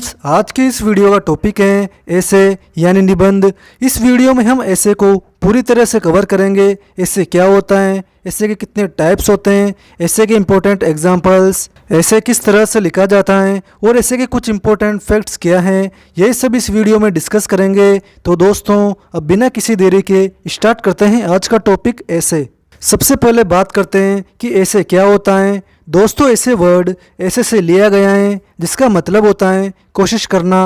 Friends, आज के इस वीडियो का टॉपिक है एसे यानी निबंध। इस वीडियो में हम एसे को पूरी तरह से कवर करेंगे। एसे क्या होता है, एसे के कितने टाइप्स होते हैं, एसे के इम्पोर्टेंट एग्जांपल्स, एसे किस तरह से लिखा जाता है और एसे के कुछ इम्पोर्टेंट फैक्ट्स क्या हैं, यही सब इस वीडियो में डिस्कस करेंगे। तो दोस्तों, अब बिना किसी देरी के स्टार्ट करते हैं आज का टॉपिक एसे। सबसे पहले बात करते हैं कि एसे क्या होता है। दोस्तों, ऐसे वर्ड ऐसे से लिया गया है जिसका मतलब होता है कोशिश करना।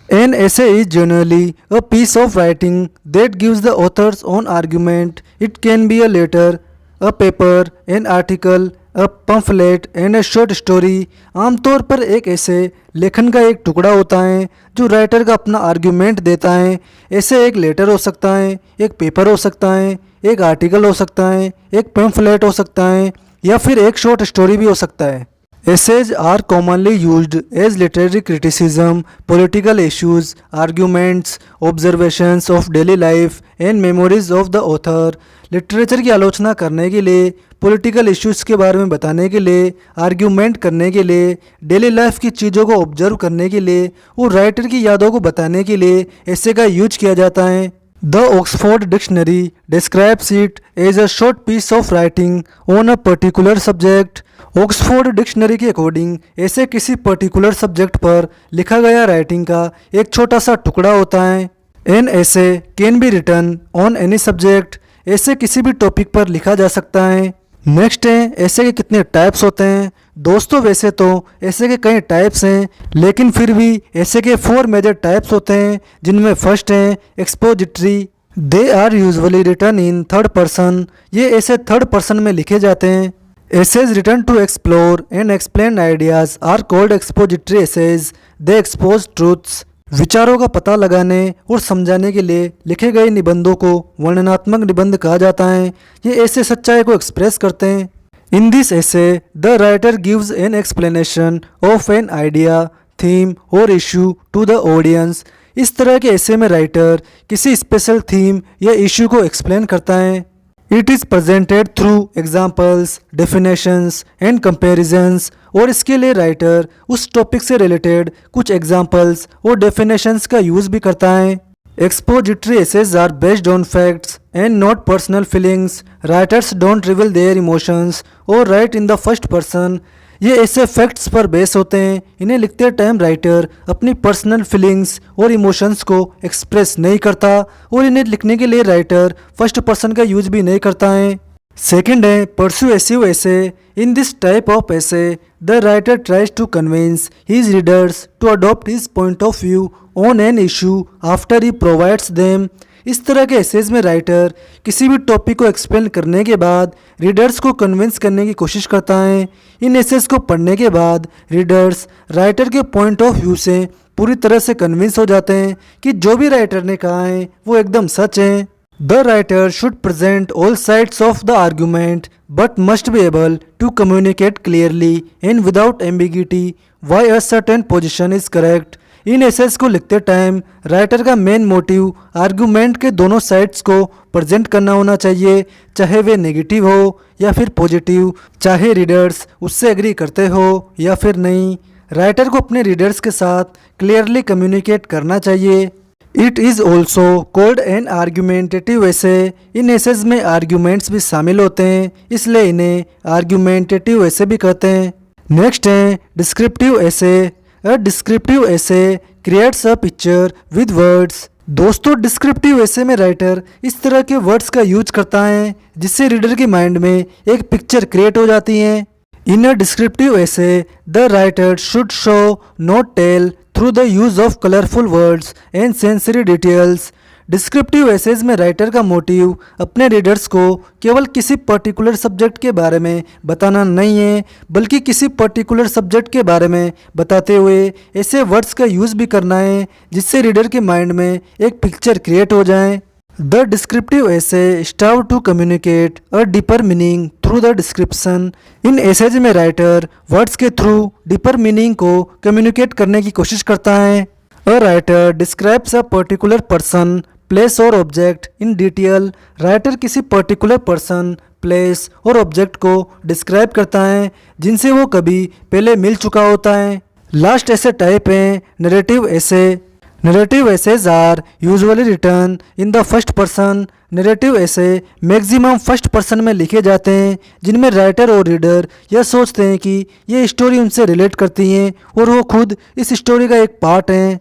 An essay is generally a piece of writing that gives the author's on argument. It can be a letter, a paper, an article, a pamphlet and a short story. आमतौर पर एक ऐसे लेखन का एक टुकड़ा होता है जो राइटर का अपना आर्ग्यूमेंट देता है। ऐसे एक लेटर हो सकता है, एक पेपर हो सकता है, एक आर्टिकल हो सकता है, एक पम्फलेट हो सकता है या फिर एक शॉर्ट स्टोरी भी हो सकता है। Essays are commonly used as literary criticism, political issues, arguments, observations of daily life and memories of the author। Literature की आलोचना करने के लिए, पॉलिटिकल इश्यूज़ के बारे में बताने के लिए, आर्ग्यूमेंट करने के लिए, डेली लाइफ की चीज़ों को ऑब्जर्व करने के लिए और राइटर की यादों को बताने के लिए ऐसे का यूज किया जाता है। The Oxford Dictionary describes it as a short piece of writing on a particular subject। Oxford dictionary के अकॉर्डिंग ऐसे किसी पर्टिकुलर सब्जेक्ट पर लिखा गया राइटिंग का एक छोटा सा टुकड़ा होता है। An essay can be written on any subject. Essay किसी भी टॉपिक पर लिखा जा सकता है। नेक्स्ट है ऐसे के कितने टाइप्स होते हैं। दोस्तों, वैसे तो ऐसे के कई टाइप्स हैं, लेकिन फिर भी ऐसे के 4 मेजर टाइप्स होते हैं, जिनमें फर्स्ट है expository. They are usually written in third person. ये ऐसे थर्ड पर्सन में लिखे जाते हैं। Essays written to explore and explain ideas are called expository essays। They expose truths। विचारों का पता लगाने और समझाने के लिए लिखे गए निबंधों को वर्णनात्मक निबंध कहा जाता है। ये ऐसे सच्चाई को एक्सप्रेस करते हैं। In this essay, the writer gives an explanation of an idea, theme or issue to the audience। इस तरह के ऐसे में राइटर किसी स्पेशल थीम या इश्यू को एक्सप्लेन करता है। It is presented through examples, definitions and comparisons। और इसके लिए राइटर उस टॉपिक से रिलेटेड कुछ एग्जाम्पल्स और डेफिनेशंस का यूज़ भी करता है। Expository essays are based on facts and not personal feelings। Writers don't reveal their emotions or write in the first person। ये ऐसे फैक्ट्स पर बेस होते हैं। इन्हें लिखते टाइम राइटर अपनी पर्सनल फीलिंग्स और इमोशंस को एक्सप्रेस नहीं करता और इन्हें लिखने के लिए राइटर फर्स्ट पर्सन का यूज भी नहीं करता है। सेकंड है persuasive essay. In this type of essay the writer tries to convince his readers to adopt his point of view on an issue after he provides them. इस तरह के essays में राइटर किसी भी टॉपिक को explain करने के बाद रीडर्स को कन्विंस करने की कोशिश करता है। इन एसेज को पढ़ने के बाद रीडर्स राइटर के पॉइंट ऑफ व्यू से पूरी तरह से कन्विंस हो जाते हैं कि जो भी राइटर ने कहा है वो एकदम सच है। The writer should present all sides of the argument but must be able to communicate clearly and without ambiguity why a certain position is correct. इन एसेस को लिखते टाइम राइटर का मेन मोटिव आर्गुमेंट के दोनों sides को present करना होना चाहिए, चाहे वे नेगेटिव हो या फिर पॉजिटिव, चाहे रीडर्स उससे एग्री करते हो या फिर नहीं। राइटर को अपने रीडर्स के साथ क्लियरली कम्युनिकेट करना चाहिए। It is also called an argumentative essay. इन एसेज में आर्ग्यूमेंट्स भी शामिल होते हैं, इसलिए इन्हें आर्ग्यूमेंटेटिव एसे भी कहते हैं। नेक्स्ट है descriptive essay. A descriptive essay creates a picture with words। दोस्तों, डिस्क्रिप्टिव एसे में राइटर इस तरह के वर्ड्स का यूज करता है जिससे रीडर के माइंड में एक पिक्चर क्रिएट हो जाती है। In a descriptive essay the writer should show not tell through the use of colourful words and sensory details. Descriptive essays में राइटर का मोटिव अपने रीडर्स को केवल किसी पर्टिकुलर सब्जेक्ट के बारे में बताना नहीं है, बल्कि किसी पर्टिकुलर सब्जेक्ट के बारे में बताते हुए ऐसे वर्ड्स का यूज़ भी करना है जिससे रीडर के माइंड में एक पिक्चर क्रिएट हो जाए। The descriptive essay strives to communicate a deeper meaning through the description. इन एसेज में राइटर वर्ड्स के थ्रू डीपर मीनिंग को कम्युनिकेट करने की कोशिश करता है। A writer describes a particular person, place और ऑब्जेक्ट इन डिटेल। राइटर किसी पर्टिकुलर पर्सन, प्लेस और ऑब्जेक्ट को डिस्क्राइब करता है जिनसे वो कभी पहले मिल चुका होता है। लास्ट ऐसे टाइप हैं narrative essay. Narrative essays are usually written in the first person. Narrative essay maximum first person में लिखे जाते हैं, जिनमें राइटर और रीडर यह सोचते हैं कि ये स्टोरी उनसे रिलेट करती हैं और वो खुद इस स्टोरी का एक पार्ट हैं।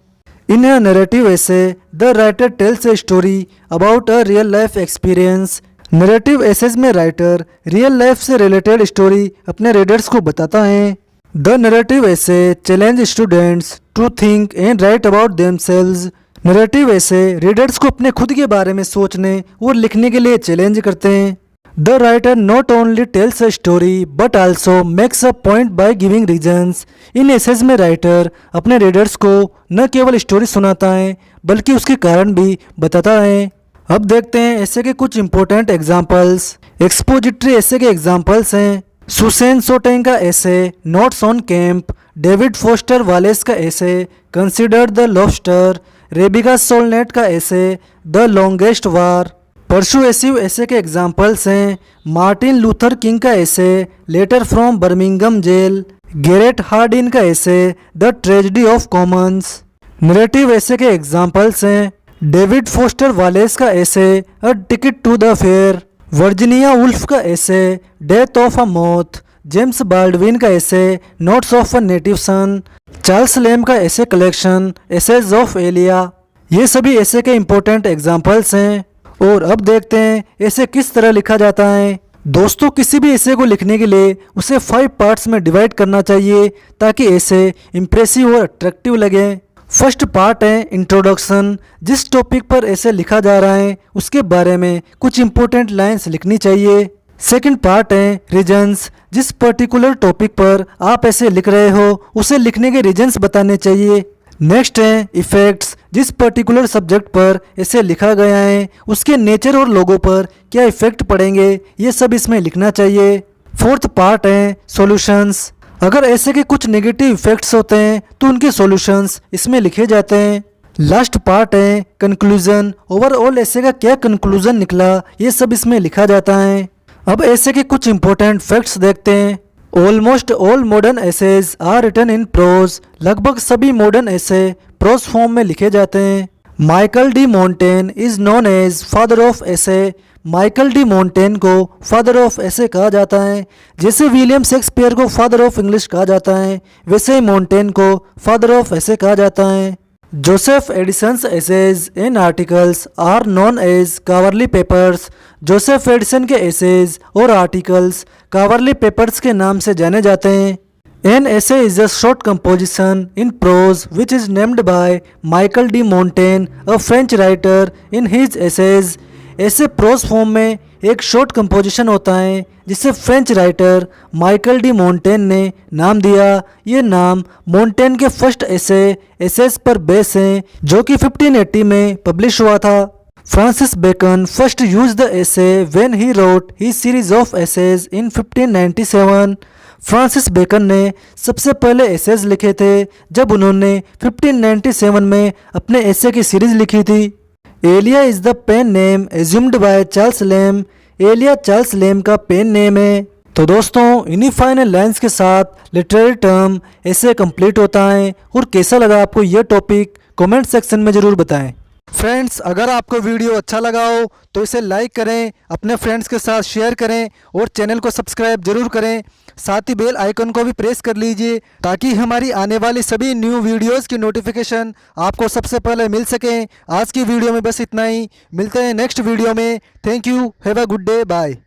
In a narrative essay the writer tells a story about a real life experience. Narrative essays में राइटर रियल लाइफ से रिलेटेड स्टोरी अपने रीडर्स को बताता है। The narrative essay challenge students to think and write about themselves. Narrative essay readers को अपने खुद के बारे में सोचने और लिखने के लिए चैलेंज करते हैं। The writer not only tells a story but also makes a point by giving reasons. इन एसेज में राइटर अपने रीडर्स को न केवल स्टोरी सुनाता है बल्कि उसके कारण भी बताता है। अब देखते हैं ऐसे के कुछ इंपॉर्टेंट एग्जाम्पल्स। एक्सपोजिटरी ऐसे के एग्जाम्पल्स हैं सुसेन सोटेंग का essay notes on camp, David Foster Wallace का essay consider the lobster, Rebecca Solnit का essay the longest war. Persuasive ऐसे के एग्जाम्पल्स हैं मार्टिन लूथर किंग का essay letter from Birmingham jail, Garrett Hardin का essay the tragedy of commons. Narrative essay के examples हैं David Foster Wallace का essay a ticket to the fair, Virginia Woolf का essay death of a moth, James Baldwin का essay notes of a native son, Charles Lamb का essay collection essays of Elia. ये सभी ऐसे के important examples हैं। और अब देखते हैं ऐसे किस तरह लिखा जाता है। दोस्तों, किसी भी ऐसे को लिखने के लिए उसे 5 पार्ट्स में डिवाइड करना चाहिए ताकि ऐसे इम्प्रेसिव और अट्रैक्टिव लगे। फर्स्ट पार्ट है इंट्रोडक्शन। जिस टॉपिक पर ऐसे लिखा जा रहा है उसके बारे में कुछ इंपॉर्टेंट लाइंस लिखनी चाहिए। सेकंड पार्ट है रीजंस। जिस पर्टिकुलर टॉपिक पर आप ऐसे लिख रहे हो उसे लिखने के रीजंस बताने चाहिए। नेक्स्ट है इफेक्ट्स। जिस पर्टिकुलर सब्जेक्ट पर ऐसे लिखा गया है उसके नेचर और लोगों पर क्या इफेक्ट पड़ेंगे ये सब इसमें लिखना चाहिए। फोर्थ पार्ट है सॉल्यूशंस। अगर ऐसे के कुछ नेगेटिव इफेक्ट्स होते हैं तो उनके सॉल्यूशंस इसमें लिखे जाते हैं। लास्ट पार्ट है कंक्लूजन। ओवरऑल ऐसे का क्या कंक्लूजन निकला ये सब इसमें लिखा जाता है। अब ऐसे के कुछ इंपॉर्टेंट फैक्ट्स देखते हैं। Almost all modern essays are written in prose. लगभग सभी मॉडर्न ऐसे प्रोज फॉर्म में लिखे जाते हैं। Michael de Montaigne is known as father of essay. Michael de Montaigne को फादर ऑफ ऐसे कहा जाता है। जैसे विलियम शेक्सपियर को फादर ऑफ इंग्लिश कहा जाता है वैसे ही मोंटेन को फादर ऑफ ऐसे कहा जाता है। Joseph Addison's essays and articles are known as Coverley papers. Joseph Addison के एसेज और आर्टिकल्स कावर्ली पेपर्स के नाम से जाने जाते हैं। An essay is a short composition in prose which is named by Michael de Montaigne a French writer in his essays. Essay prose form में एक शॉर्ट कंपोजिशन होता है जिसे French writer Michael de Montaigne ने नाम दिया। ये नाम मोंटेन के फर्स्ट एसेज पर बेस है जो कि 1580 में पब्लिश हुआ था। Francis Bacon first use the essay when he wrote he series of essays in 1597। Francis Bacon ने सबसे पहले एसेज लिखे थे जब उन्होंने 1597 में अपने ऐसे की सीरीज लिखी थी। Elia is the pen name assumed by Charles Lamb. Elia Charles Lamb का पेन नेम है। तो दोस्तों, इन्हीं फाइनल लाइंस के साथ लिटरेरी टर्म ऐसे कंप्लीट होता है। और कैसा लगा आपको यह टॉपिक कमेंट सेक्शन में ज़रूर बताएं। फ्रेंड्स, अगर आपको वीडियो अच्छा लगा हो तो इसे लाइक करें, अपने फ्रेंड्स के साथ शेयर करें और चैनल को सब्सक्राइब जरूर करें। साथ ही बेल आइकन को भी प्रेस कर लीजिए ताकि हमारी आने वाली सभी न्यू वीडियोस की नोटिफिकेशन आपको सबसे पहले मिल सकें। आज की वीडियो में बस इतना ही। मिलते हैं नेक्स्ट वीडियो में। Thank you. Have a good day. Bye.